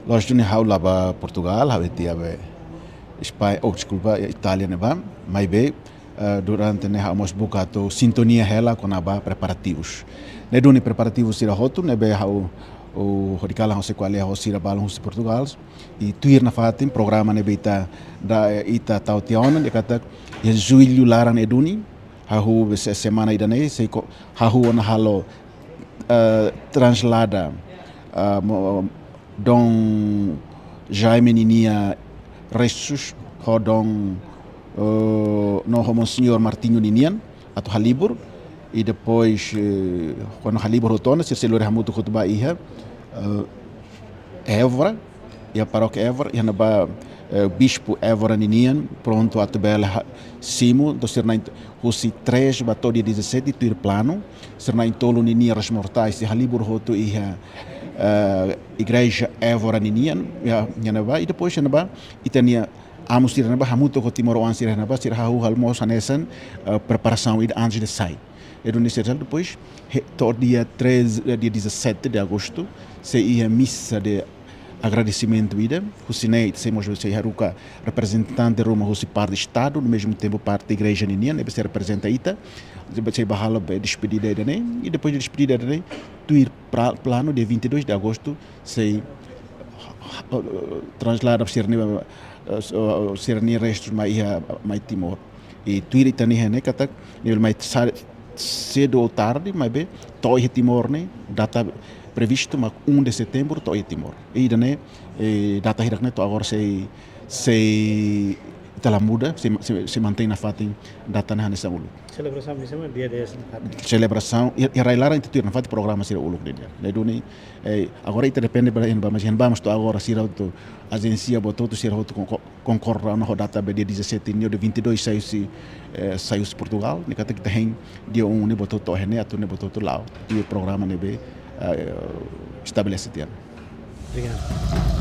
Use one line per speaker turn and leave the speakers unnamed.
Lógico, ne hau lá para Portugal, hau tia be Espanha, desculpa, Itália ne ba, mas bem, durante ne hau mos bukato sintonia hela com aba preparativos. Ne duni preparativos sira hotu, ne be hau o radicala hau se qual é hau sira bala hau Portugal e tuir na fatin programa ne be ita tau tiona ne kata e julho laran ne duni, hau semana idane se hau na halo translada Dom Jaime Ninia Ressus, Dom no Monsenhor Martinho Ninian, atau Halibur, e depois, quando Halibur retorna, se ele ramuto kutuba iha, Évora, e a paróquia Évora, e a bispo Évora Ninian, pronto a tabela Simo, do ser na Russi 3, batou dia 17, tuir plano, ser na Intolo Ninia Rasmortais, e Halibur roto iha, igreja Évora Ninian, e depois e tinha amos ir naba hamuto ko Timor Oan sir naba sir hau halmos anesan preparação antes de sair. E do depois todo dia 13 dia 17 de agosto se ia missa de agradecimento ida Husinei semos se haruka representante de Roma Husi parte do estado no mesmo tempo parte da igreja Ninian deve ser representa ita se bahala despedida e depois de despedida tuir plano de 22 de agosto se translada Sirni restos mai Timor e tuir itani hene kata nível mais cedo ou tarde mas bem toi Timor ne data previsto mas 1 de setembro toi Timor e dane data hirak ne to agora se ela muda se mantém na fatin data na nessa ulu
Celebração de semana dia 10
celebração e railara inte na fatin programa sira ulu dia leduni agora ita depende para en mas en vamos to agora sira to agência botou to sira to concorra na data dia 17 de 22 saiu Portugal ni kata kita hen dia ne botou to hene atu ne botou to lá e o programa ne be estabelece dia.
Obrigado.